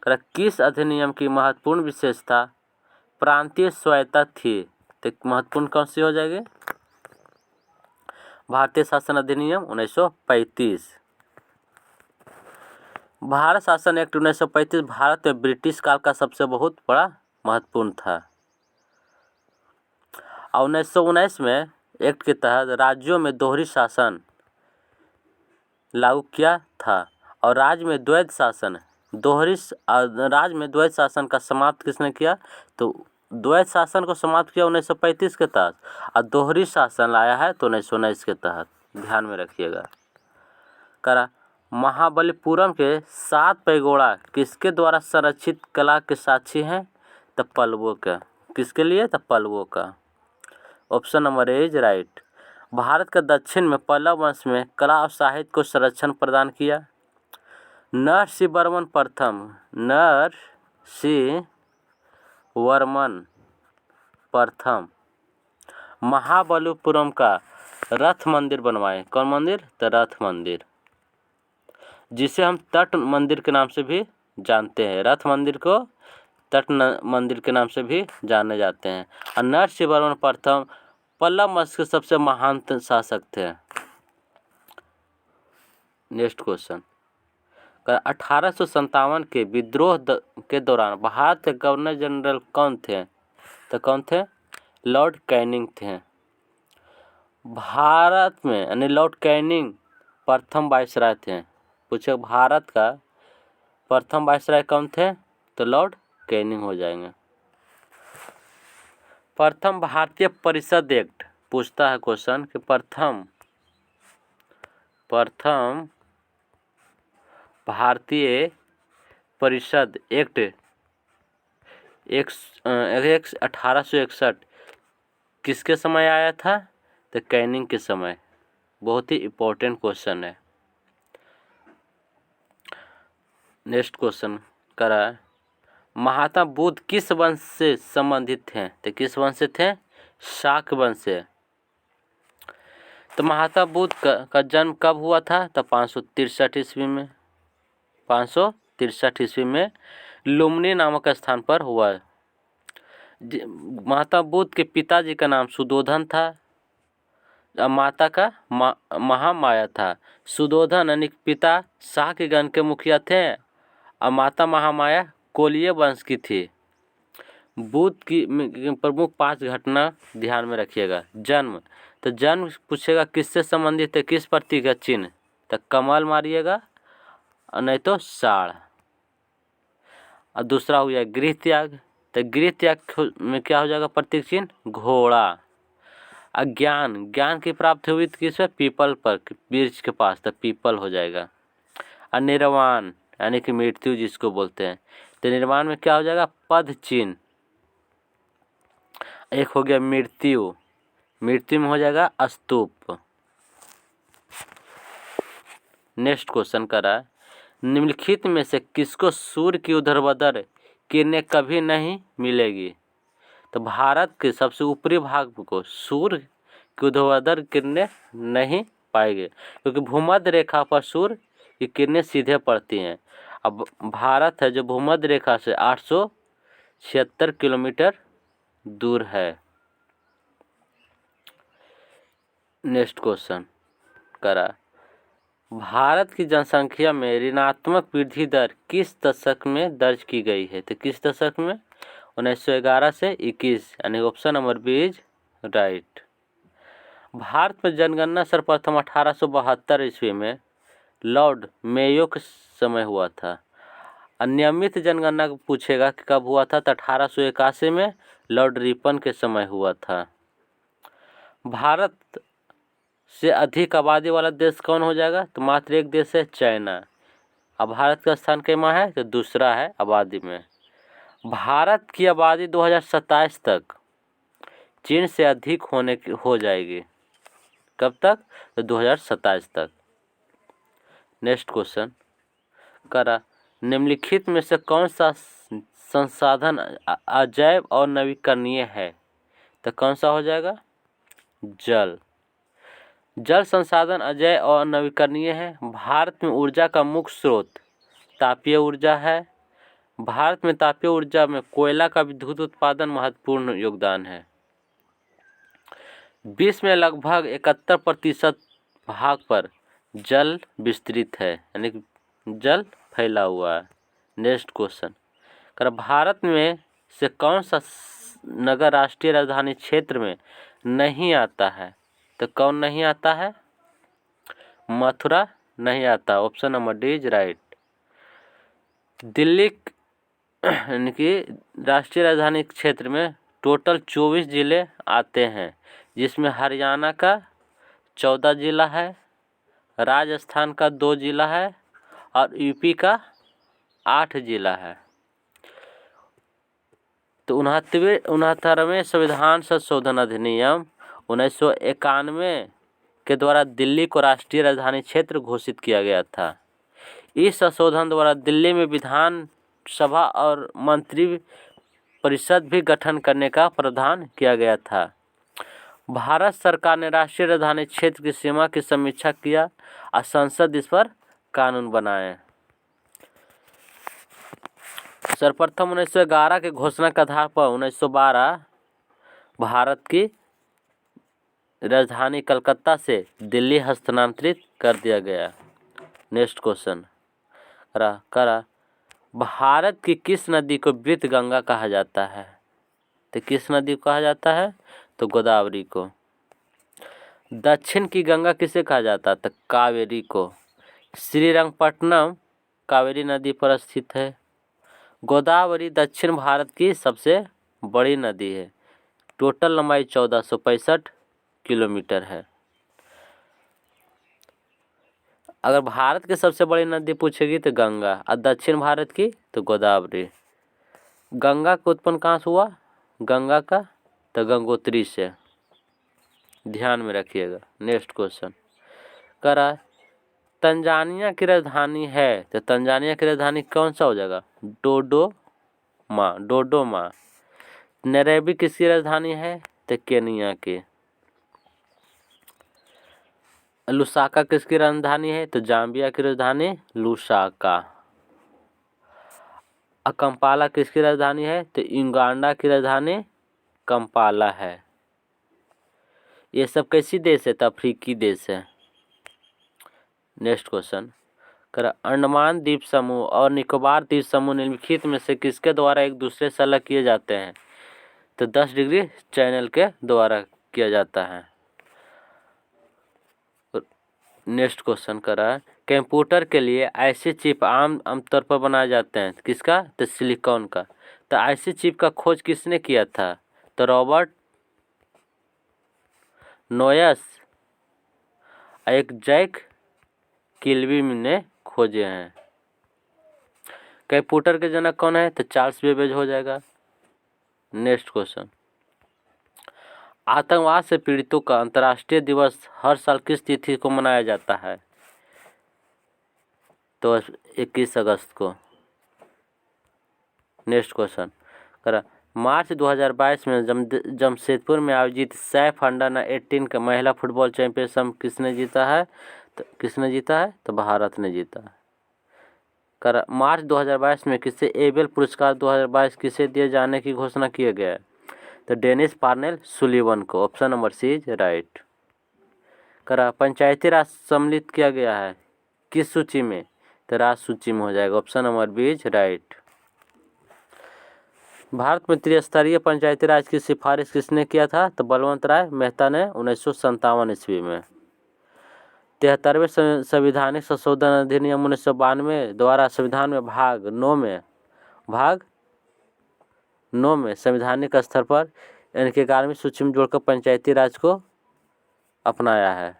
किस अधिनियम की महत्वपूर्ण विशेषता प्रांतीय स्वायत्तता थी, तो महत्वपूर्ण कौन सी हो जाएगी, भारतीय शासन अधिनियम 1935। भारत शासन एक्ट 1935 भारत में ब्रिटिश काल का सबसे बहुत बड़ा महत्वपूर्ण था। और 1919 में एक्ट के तहत राज्यों में दोहरी शासन लागू किया था और राज्य में द्वैध शासन का समाप्त किसने किया, तो द्वैध शासन को समाप्त किया 1935 के तहत और दोहरी शासन लाया है तो 1919 के तहत। ध्यान में रखिएगा। महाबलीपुरम के 7 पैगोड़ा किसके द्वारा संरक्षित कला के साक्षी हैं, तो पल्लवों का। किसके लिए, तो पल्लवों का। Option number A is right. Bharat के दक्षिण में पल्लव वंश में कला और साहित्य को संरक्षण प्रदान किया। नरसिंहवर्मन प्रथम महाबलीपुरम का रथ मंदिर बनवाए। कौन मंदिर, तो रथ मंदिर, जिसे हम तट मंदिर के नाम से भी जानते हैं। रथ मंदिर को तट मंदिर के नाम से भी जाने जाते हैं। और नरसिंहवर्मन प्रथम पल्लव वंश के सबसे महान शासक थे। नेक्स्ट क्वेश्चन, 1857 के विद्रोह के दौरान भारत के गवर्नर जनरल कौन थे, तो कौन थे, लॉर्ड कैनिंग थे। भारत में यानी लॉर्ड कैनिंग प्रथम वायसराय थे। पूछे भारत का प्रथम वायसराय कौन थे, तो लॉर्ड कैनिंग हो जाएंगे। प्रथम भारतीय परिषद एक्ट पूछता है क्वेश्चन कि प्रथम भारतीय परिषद एक्ट 1861 किसके समय आया था, तो कैनिंग के समय। बहुत ही इम्पोर्टेंट क्वेश्चन है। नेक्स्ट क्वेश्चन महात्मा बुद्ध किस वंश से संबंधित थे, तो किस वंश से थे, शाक वंश से। तो महात्मा बुद्ध का जन्म कब हुआ था? तो 563 ईस्वी में, 563 ईस्वी में लुम्बिनी नामक स्थान पर हुआ। महात्मा बुद्ध के पिताजी का नाम सुदोधन था, माता का महामाया था। सुदोधन यानी पिता शाह के गण के मुखिया थे और माता महामाया कोलिय वंश की थी। बुद्ध की प्रमुख 5 घटना ध्यान में रखिएगा। जन्म, तो जन्म पूछेगा किससे संबंधित है, किस प्रतीक का चिन्ह, तो कमल मारिएगा और नहीं तो साड़। और दूसरा हो गया गृह त्याग, तो गृह त्याग में क्या हो जाएगा प्रतीक चिन्ह, घोड़ा। अज्ञान, ज्ञान की प्राप्ति हुई किस पे, पीपल पर, वृक्ष के पास, तो पीपल हो जाएगा। और निर्वाण यानी कि मृत्यु जिसको बोलते हैं, तो निर्वाण में क्या हो जाएगा, पद चिन्ह। एक हो गया मृत्यु, मृत्यु में हो जाएगा स्तूप। नेक्स्ट क्वेश्चन करा, निम्नलिखित में से किसको सूर्य की ऊर्ध्वाधर किरणें कभी नहीं मिलेगी? तो भारत के सबसे ऊपरी भाग को सूर्य की ऊर्ध्वाधर किरणें नहीं पाएंगे, क्योंकि भूमध्य रेखा पर सूर्य की किरणें सीधे पड़ती हैं। अब भारत है जो भूमध्य रेखा से 876 किलोमीटर दूर है। नेक्स्ट क्वेश्चन करा, भारत की जनसंख्या में ऋणात्मक वृद्धि दर किस दशक में दर्ज की गई है? तो किस दशक में, 1911 से 21, यानी option number B is right. Bharat में जनगणना सर्वप्रथम 1872 ईस्वी में लॉर्ड मेयो के समय हुआ था। अनियमित जनगणना पूछेगा कि कब हुआ था, तो 1881 में लॉर्ड रिपन के समय हुआ था। भारत से अधिक आबादी वाला देश कौन हो जाएगा? तो मात्र एक देश है, चाइना। अब भारत का स्थान कैमा है? तो दूसरा है आबादी में। भारत की आबादी 2027 तक चीन से अधिक हो जाएगी। कब तक? तो 2027 तक। नेक्स्ट क्वेश्चन करा, निम्नलिखित में से कौन सा संसाधन अजैव और नवीकरणीय है? तो कौन सा हो जाएगा? जल। जल संसाधन अजैव और नवीकरणीय है। भारत में ऊर्जा का मुख्य स्रोत तापीय ऊर्जा है। भारत में तापीय ऊर्जा में कोयला का विद्युत उत्पादन महत्वपूर्ण योगदान है। विश्व में लगभग 71% भाग पर जल विस्तृत है, यानी जल फैला हुआ है। नेक्स्ट क्वेश्चन कर, भारत में से कौन सा नगर राष्ट्रीय राजधानी क्षेत्र में नहीं आता है? तो कौन नहीं आता है? मथुरा नहीं आता, option number D is right. Delhi यानी कि राष्ट्रीय राजधानी क्षेत्र में टोटल 24 जिले आते हैं, जिसमें हरियाणा का 14 जिला है, राजस्थान का 2 जिला है और यूपी का 8 जिला है। तो 69वें संविधान संशोधन अधिनियम 1991 के द्वारा दिल्ली को राष्ट्रीय राजधानी क्षेत्र घोषित किया गया था। इस संशोधन द्वारा दिल्ली में विधान सभा और मंत्री परिषद भी गठन करने का प्रावधान किया गया था। भारत सरकार ने राष्ट्रीय राजधानी क्षेत्र की सीमा की समीक्षा किया और संसद इस पर कानून बनाए। सर्वप्रथम 1911 के घोषणा के आधार पर 1912 भारत की राजधानी कलकत्ता से दिल्ली हस्तांतरित कर दिया गया। नेक्स्ट क्वेश्चन करा, भारत की किस नदी को वृत्त गंगा कहा जाता है? तो किस नदी को कहा जाता है? तो गोदावरी को। दक्षिण की गंगा किसे कहा जाता है? तो कावेरी को। श्रीरंगपट्टनम कावेरी नदी पर स्थित है। गोदावरी दक्षिण भारत की सबसे बड़ी नदी है। टोटल लंबाई 1465 किलोमीटर है। अगर भारत की सबसे बड़ी नदी पूछेगी तो गंगा, और दक्षिण भारत की तो गोदावरी। गंगा का उत्पन्न कहाँ से हुआ? गंगा का तो गंगोत्री से, ध्यान में रखिएगा। नेक्स्ट क्वेश्चन करा, तंजानिया की राजधानी है, तो तंजानिया की राजधानी कौन सा हो जाएगा? डोडोमा। नैरोबी किसकी राजधानी है? तो केनिया की। लुसाका किसकी राजधानी है? तो जाम्बिया की राजधानी लुसाका। कंपाला किसकी राजधानी है? तो युगांडा की राजधानी कंपाला है। ये सब कैसी देश है? तो अफ्रीकी देश है। नेक्स्ट क्वेश्चन कर अंडमान द्वीप समूह और निकोबार द्वीप समूह निम्नलिखित में से किसके द्वारा एक दूसरे से अलग किए जाते हैं? तो 10 डिग्री चैनल के द्वारा किया जाता है। नेक्स्ट क्वेश्चन करा कंप्यूटर के लिए ऐसे चिप आमतौर पर बनाए जाते हैं किसका? तो सिलिकॉन का। तो ऐसी चिप का खोज किसने किया था? तो रॉबर्ट नोयस एक जैक किल्वी ने खोजे हैं। कंप्यूटर के जनक कौन है? तो चार्ल्स बेबेज हो जाएगा। नेक्स्ट क्वेश्चन आतंकवाद से पीड़ितों का अंतर्राष्ट्रीय दिवस हर साल किस तिथि को मनाया जाता है? तो 21 अगस्त को। नेक्स्ट क्वेश्चन करा मार्च 2022 में जमशेदपुर में आयोजित सैफ अंडर 18 का महिला फुटबॉल चैंपियनशिप किसने जीता है? तो भारत ने जीता है। कर मार्च 2022 में किसे एबेल पुरस्कार 2022 किसे दिए जाने की घोषणा किया गया है? तो डेनिस पार्नेल सुलीवन को। Option number C is right. करा पंचायती राज सम्मिलित किया गया है किस सूची में? तो राज सूची में हो जाएगा। Option number B is right. Bharat में त्रिस्तरीय पंचायती राज की सिफारिश किसने किया था? तो बलवंत राय मेहता ने 1957 ईस्वी में। 73वें संविधानिक संशोधन अधिनियम 1992 द्वारा संविधान में भाग 9 में संवैधानिक स्तर पर इनके 11वीं सूची में जोड़कर पंचायती राज को अपनाया है।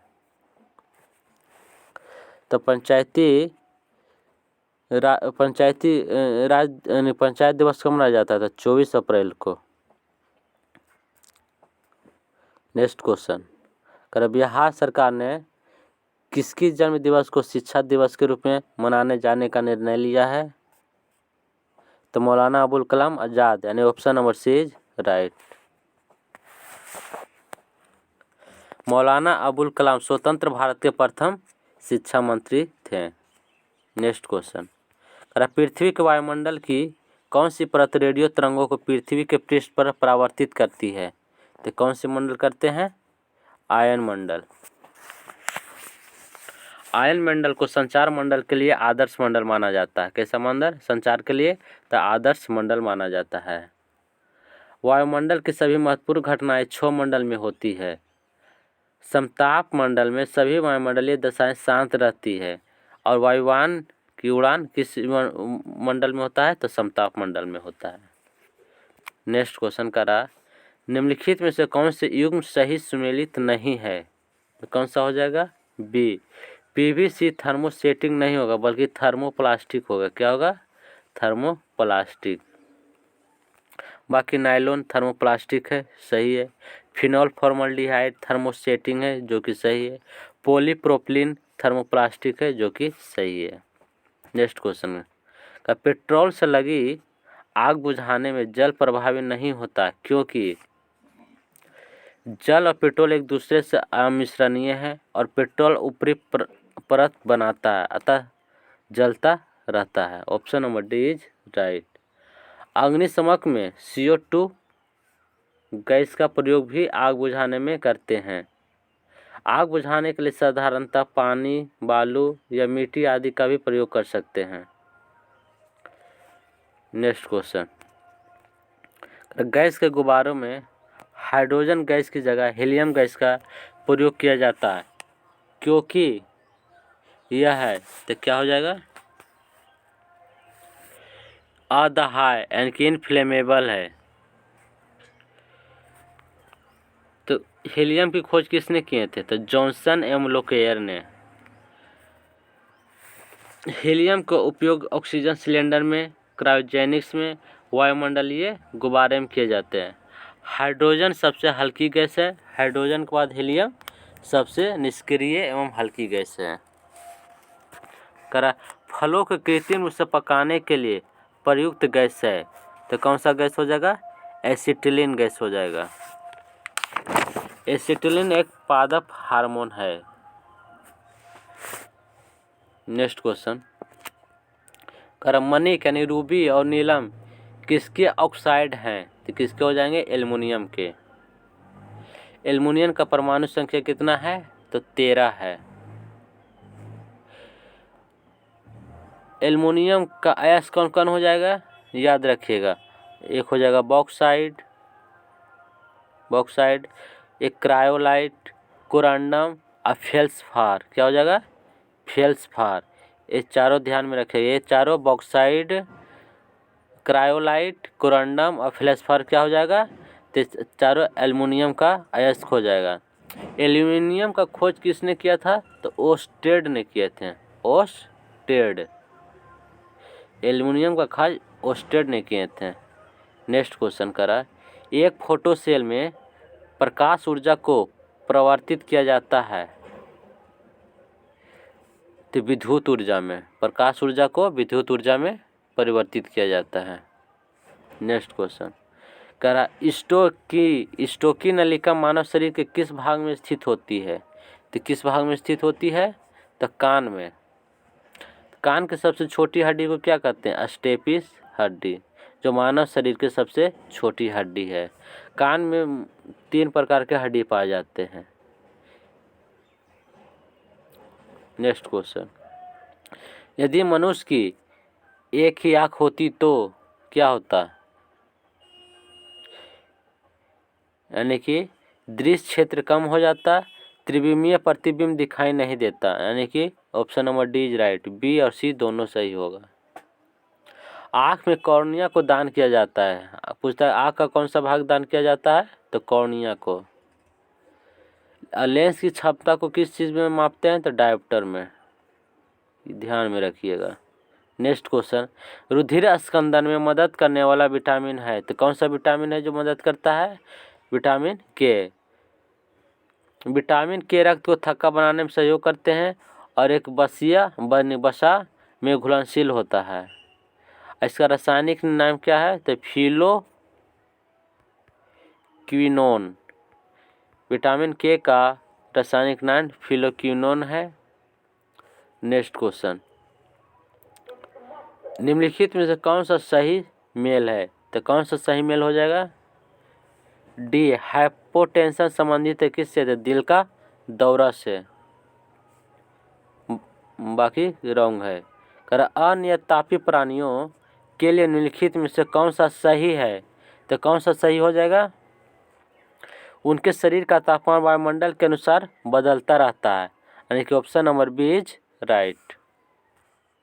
तो पंचायत दिवस कब मनाया जाता था? 24 अप्रैल को। नेक्स्ट क्वेश्चन कर बिहार सरकार ने किसकी जन्म दिवस को शिक्षा दिवस के रूप में मनाने जाने का निर्णय लिया है? तो मौलाना अबुल कलाम आजाद यानी option number C is right. Maulana Abul कलाम स्वतंत्र भारत के प्रथम शिक्षा मंत्री थे। नेक्स्ट क्वेश्चन पृथ्वी के वायुमंडल की कौन सी परत रेडियो तरंगों को पृथ्वी के पृष्ठ पर परावर्तित करती है? तो कौन से मंडल करते हैं? आयन मंडल। आयन मंडल को संचार मंडल के लिए आदर्श मंडल माना जाता है। कैसा मंडल? संचार के लिए तो आदर्श मंडल माना जाता है। वायुमंडल की सभी महत्वपूर्ण घटनाएं क्षोभ मंडल में होती है। समताप मंडल में सभी वायुमंडलीय दशाएं शांत रहती है। और वायुयान की उड़ान किस मंडल में होता है? तो समताप मंडल में होता है। नेक्स्ट क्वेश्चन करा निम्नलिखित में से कौन से युग्म सही सुमेलित नहीं है? तो कौन सा हो जाएगा? बी। पीवीसी थर्मोसेटिंग नहीं होगा बल्कि थर्मोप्लास्टिक होगा। क्या होगा? थर्मोप्लास्टिक। बाकी नायलॉन थर्मोप्लास्टिक है, सही है। फिनॉल फॉर्मल्डिहाइड थर्मोसेटिंग है जो कि सही है। पॉलीप्रोपिलीन थर्मोप्लास्टिक है जो कि सही है। नेक्स्ट क्वेश्चन का पेट्रोल से लगी आग बुझाने में जल प्रभावी नहीं होता क्योंकि जल और पेट्रोल एक दूसरे से अमिश्रणीय है और पेट्रोल ऊपरी परत बनाता है अतः जलता रहता है। Option number D is right. अग्निशमक में CO2 गैस का प्रयोग भी आग बुझाने में करते हैं। आग बुझाने के लिए साधारणतः पानी, बालू या मिट्टी आदि का भी प्रयोग कर सकते हैं। नेक्स्ट क्वेश्चन गैस के गुब्बारों में हाइड्रोजन गैस की जगह हीलियम गैस का प्रयोग किया जाता है क्योंकि यह है तो क्या हो जाएगा? अदाह्य यानी कि इनफ्लेमेबल है। तो हीलियम की खोज किसने किए थे? तो जॉनसन एवं लोकेयर ने। हीलियम का उपयोग ऑक्सीजन सिलेंडर में, क्रायोजेनिक्स में, वायुमंडलीय गुब्बारे में किए जाते हैं। हाइड्रोजन सबसे हल्की गैस है। हाइड्रोजन के बाद हीलियम सबसे निष्क्रिय एवं हल्की गैस है। करा फलों के कृत्रिम रूप से पकाने के लिए प्रयुक्त गैस है तो कौन सा गैस हो जाएगा? एसिटिलीन गैस हो जाएगा। एसिटिलीन एक पादप हार्मोन है। नेक्स्ट क्वेश्चन, करमनिक यानी रूबी और नीलम किसके ऑक्साइड हैं? तो किसके हो जाएंगे? एल्युमिनियम के। एल्युमिनियम का परमाणु संख्या कितना है? तो 13 है। एल्युमिनियम का अयस्क कौन कौन हो जाएगा? याद रखिएगा, एक हो जाएगा बॉक्साइड, एक क्रायोलाइट, कोरंडम और फेल्सफार। क्या हो जाएगा? फेल्सफार। ये चारों ध्यान में रखिए, ये चारों बॉक्साइड, क्रायोलाइट, कोरंडम और फेल्सफार क्या हो जाएगा? तो चारों एल्युमिनियम का अयस्क हो जाएगा। एल्युमिनियम का खोज किसने किया था? तो ओस्टेड ने किए थे। ओस्टेड, एल्युमिनियम का खोज ओस्टेड ने किए थे। नेक्स्ट क्वेश्चन करा, एक फोटो सेल में प्रकाश ऊर्जा को परिवर्तित किया जाता है तो विद्युत ऊर्जा में, प्रकाश ऊर्जा को विद्युत ऊर्जा में परिवर्तित किया जाता है। नेक्स्ट क्वेश्चन करा, स्टोकी नलिका मानव शरीर के किस भाग में स्थित होती है? तो किस भाग में स्थित होती है? तो कान में। कान की सबसे छोटी हड्डी को क्या कहते हैं? स्टेपिस हड्डी, जो मानव शरीर की सबसे छोटी हड्डी है। कान में 3 प्रकार के हड्डी पाए जाते हैं। नेक्स्ट क्वेश्चन, यदि मनुष्य की एक ही आँख होती तो क्या होता? यानी कि दृश्य क्षेत्र कम हो जाता, त्रिविमीय प्रतिबिंब दिखाई नहीं देता। यानी कि option number D is right, B और सी दोनों सही होगा। आँख में कॉर्निया को दान किया जाता है। पूछता है आँख का कौन सा भाग दान किया जाता है? तो कॉर्निया को। लेंस की क्षमता को किस चीज़ में मापते हैं? तो डायोप्टर में, ध्यान में रखिएगा। नेक्स्ट क्वेश्चन, रुधिर स्कंदन में मदद करने वाला विटामिन है तो कौन सा विटामिन है जो मदद करता है? विटामिन के। विटामिन के रक्त को थक्का बनाने में सहयोग करते हैं और एक वसा में घुलनशील होता है। इसका रासायनिक नाम क्या है? तो फिलोक्विनोन। विटामिन के का रासायनिक नाम फिलोक्विनोन है। नेक्स्ट क्वेश्चन, निम्नलिखित में से कौन सा सही मेल है? तो कौन सा सही मेल हो जाएगा? डी, हाइपोटेंशन संबंधित है किससे? तो दिल का दौरा से। बाकी रॉन्ग है। कर अनियतापी प्राणियों के लिए निम्नलिखित में से कौन सा सही है? तो कौन सा सही हो जाएगा? उनके शरीर का तापमान वायुमंडल के अनुसार बदलता रहता है। यानी कि option number B is right.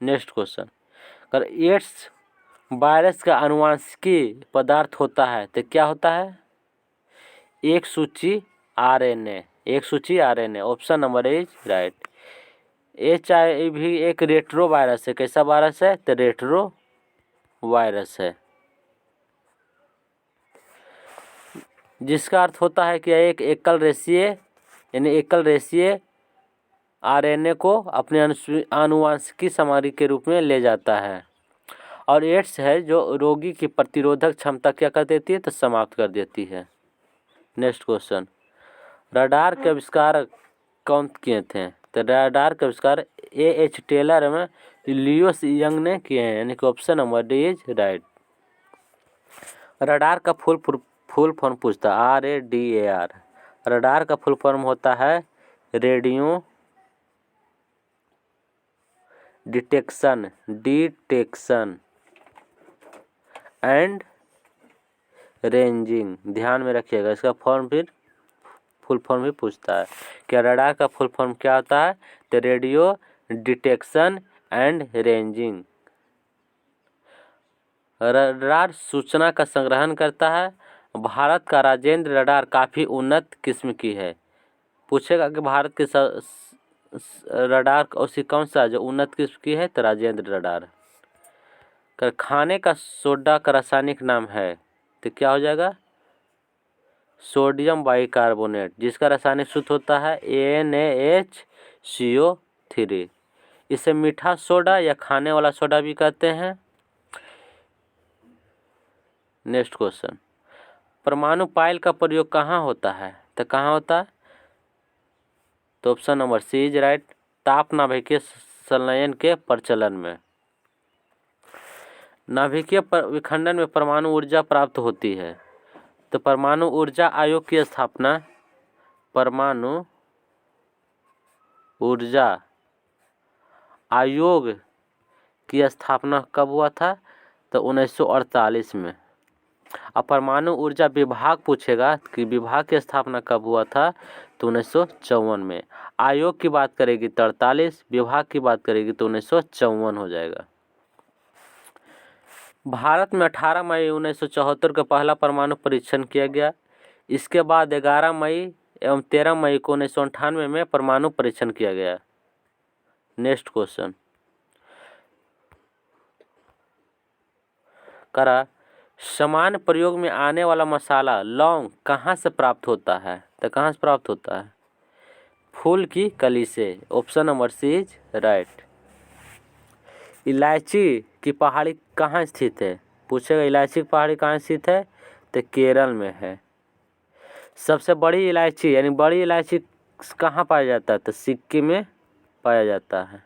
Next question, कर एड्स वायरस का आनुवंशिकी पदार्थ होता है तो क्या होता है? एक सूची RNA. Option number is right. HIV एक रेट्रो वायरस है। कैसा वायरस है? तो रेट्रो वायरस है, जिसका अर्थ होता है कि एक एकल रेशीय आरएनए को अपने आनुवंशिकी सामग्री के रूप में ले जाता है। और एड्स है जो रोगी की प्रतिरोधक क्षमता क्या कर देती है? तो समाप्त कर देती है। नेक्स्ट क्वेश्चन, रडार के आविष्कार कौन किए थे? तो रडार के आविष्कार AH टेलर में लियोस यंग ने किए हैं। यानी कि option number D is right. Radar का फुल फॉर्म पूछता है, RADAR। रडार का फुल फॉर्म होता है रेडियो डिटेक्शन एंड रेंजिंग। ध्यान में रखिएगा, इसका फुल फॉर्म भी पूछता है। क्या रडार का फुल फॉर्म क्या होता है? तो radio detection and ranging. Radar सूचना का संग्रहण करता है। भारत का राजेंद्र रडार काफ़ी उन्नत किस्म की है। पूछेगा कि भारत के रडार उसी कौन सा जो उन्नत किस्म की है? तो राजेंद्र रडार। खाने का सोडा का रासायनिक नाम है तो क्या हो जाएगा? सोडियम बाइकार्बोनेट, जिसका रासायनिक सूत्र होता है NaHCO3। इसे मीठा सोडा या खाने वाला सोडा भी कहते हैं। नेक्स्ट क्वेश्चन, परमाणु पाइल का प्रयोग कहाँ होता है? तो कहाँ होता है? तो option number C is right. ताप नाभिकीय संलयन के प्रचलन में। नाभिकीय विखंडन में परमाणु ऊर्जा प्राप्त होती है। तो परमाणु ऊर्जा आयोग की स्थापना परमाणु ऊर्जा आयोग की स्थापना कब हुआ था? तो 1948 में। अब परमाणु ऊर्जा विभाग पूछेगा कि विभाग की स्थापना कब हुआ था? तो 1954 में। आयोग की बात करेगी तो 48, विभाग की बात करेगी तो 1954 हो जाएगा। भारत में 18 मई 1974 को पहला परमाणु परीक्षण किया गया। इसके बाद 11 मई एवं 13 मई को 1998 में परमाणु परीक्षण किया गया। नेक्स्ट क्वेश्चन करा, सामान्य प्रयोग में आने वाला मसाला लौंग कहाँ से प्राप्त होता है? तो कहाँ से प्राप्त होता है? फूल की कली से। Option number C is right. इलायची की पहाड़ी कहाँ स्थित है? पूछेगा इलायची की पहाड़ी कहाँ स्थित है? तो केरल में है। सबसे बड़ी इलायची यानी बड़ी इलायची कहाँ पाया जाता है? तो सिक्किम में पाया जाता है।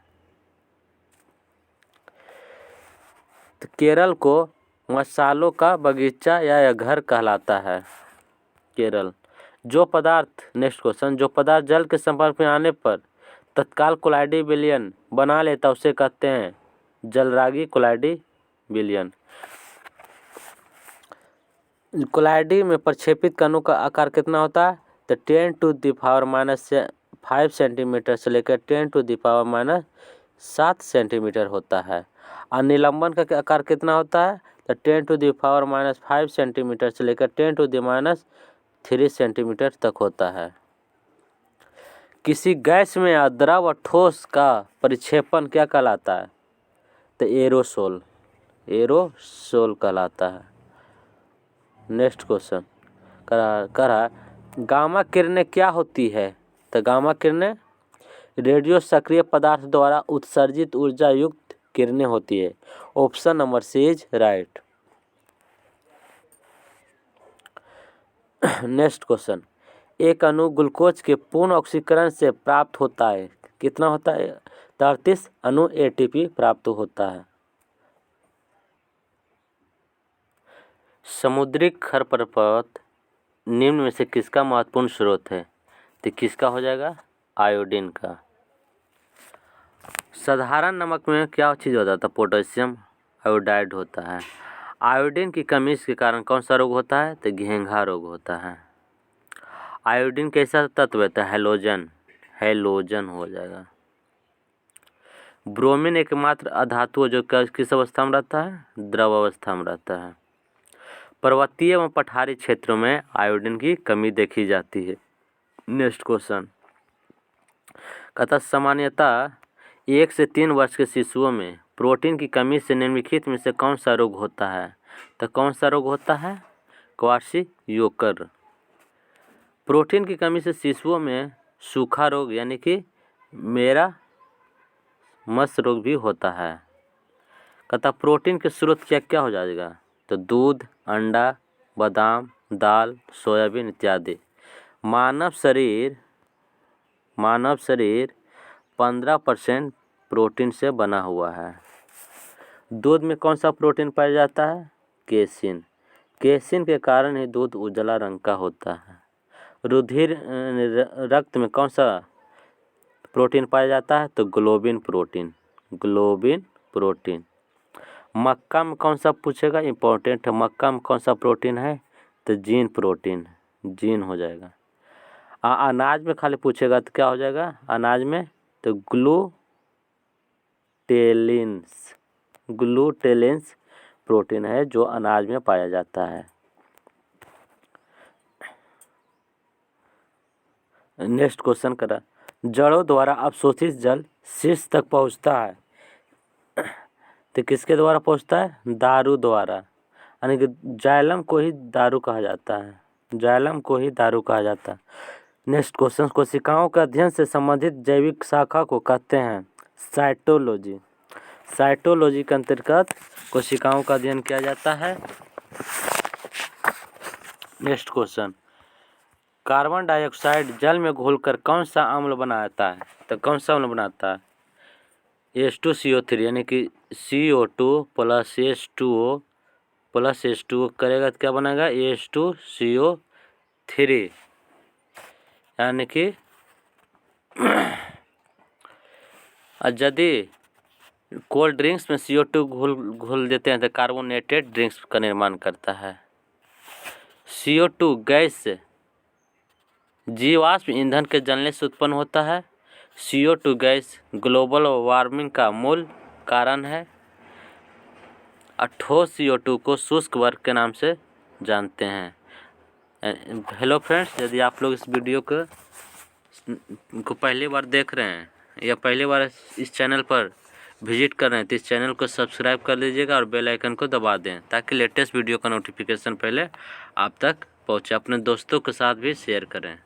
तो केरल को मसालों का बगीचा या घर कहलाता है। केरल। जो पदार्थ, नेक्स्ट क्वेश्चन, जो पदार्थ जल के संपर्क में आने पर तत्काल कोलाइडी विलयन बना लेता उसे कहते हैं जलरागी कोलाइडी विलयन। कोलाइडी में प्रक्षेपित कणों का आकार कितना होता है? तो 10⁻⁻5 सेंटीमीटर से लेकर 10⁻⁻7 सेंटीमीटर होता है। और निलंबन का आकार कितना होता है? तो 10⁻⁻5 सेंटीमीटर से लेकर 10⁻3 सेंटीमीटर तक होता है। किसी गैस में या द्रव और ठोस का परिक्षेपण क्या कहलाता है? तो एरोसोल। एरोसोल कहलाता है। नेक्स्ट क्वेश्चन करा गामा किरणें क्या होती है? तो गामा किरणें रेडियो सक्रिय पदार्थ द्वारा उत्सर्जित ऊर्जा युक्त किरणें होती है। Option number C is right. Next question, एक अणु ग्लूकोज के पूर्ण ऑक्सीकरण से प्राप्त होता है। कितना होता है? 33 अणु एटीपी प्राप्त होता है। समुद्री खरपतवार निम्न में से किसका महत्वपूर्ण स्रोत है? तो किसका हो जाएगा? आयोडीन का। साधारण नमक में क्या चीज़ होता है? पोटेशियम आयोडाइड होता है। आयोडीन की कमी के कारण कौन सा रोग होता है? तो घेंघा रोग होता है। आयोडीन कैसा तत्व है? तो हैलोजन। हैलोजन हो जाएगा। ब्रोमीन एकमात्र अधातु जो किस अवस्था में रहता है? द्रव अवस्था में रहता है। पर्वतीय एवं पठारी क्षेत्रों में आयोडीन की कमी देखी जाती है। नेक्स्ट क्वेश्चन कहता सामान्यतः 1 से 3 वर्ष के शिशुओं में प्रोटीन की कमी से निम्नलिखित में से कौन सा रोग होता है? तो कौन सा रोग होता है? क्वार्सियोकर। प्रोटीन की कमी से शिशुओं में सूखा रोग यानी कि मेरा मस रोग भी होता है। कहता प्रोटीन के स्रोत क्या क्या हो जाएगा? तो दूध, अंडा, बादाम, दाल, सोयाबीन इत्यादि। मानव शरीर 15% प्रोटीन से बना हुआ है। दूध में कौन सा प्रोटीन पाया जाता है? केसिन। केसिन के कारण ही दूध उजला रंग का होता है। रुधिर रक्त में कौन सा प्रोटीन पाया जाता है? तो ग्लोबिन प्रोटीन। Globin protein. मक्का में कौन सा पूछेगा? इंपॉर्टेंट है। मक्का में कौन सा प्रोटीन है? तो जीन प्रोटीन। जीन हो जाएगा। अनाज में खाली पूछेगा तो क्या हो जाएगा? अनाज में तो ग्लूटेलिन्स प्रोटीन है जो अनाज में पाया जाता है। नेक्स्ट क्वेश्चन करा जड़ों द्वारा अवशोषित जल शीर्ष तक पहुंचता है तो किसके द्वारा पहुंचता है? दारू द्वारा। यानी कि जाइलम को ही दारू कहा जाता है। जाइलम को ही दारू कहा जाता है। नेक्स्ट क्वेश्चन कोशिकाओं के अध्ययन से संबंधित जैविक शाखा को कहते हैं साइटोलॉजी। साइटोलॉजी के अंतर्गत कोशिकाओं का अध्ययन किया जाता है। नेक्स्ट क्वेश्चन कार्बन डाइऑक्साइड जल में घुलकर कौन सा अम्ल बनाता है? तो कौन सा अम्ल बनाता है? H2CO3 यानी कि CO2 plus H2O plus H2O करेगा तो क्या बनेगा H2CO3 यानी कि यदि कोल्ड ड्रिंक्स में CO2 घुल देते हैं तो कार्बोनेटेड ड्रिंक्स का निर्माण करता है। CO2 गैस जीवाश्म ईंधन के जलने से उत्पन्न होता है। CO2 गैस ग्लोबल वार्मिंग का मूल कारण है। ठोस CO2 को शुष्क वर्ग के नाम से जानते हैं। हेलो फ्रेंड्स, यदि आप लोग इस वीडियो को पहली बार देख रहे हैं या पहली बार इस चैनल पर विजिट कर रहे हैं तो इस चैनल को सब्सक्राइब कर लीजिएगा और बेल आइकन को दबा दें ताकि लेटेस्ट वीडियो का नोटिफिकेशन पहले आप तक पहुंचे। अपने दोस्तों के साथ भी शेयर करें।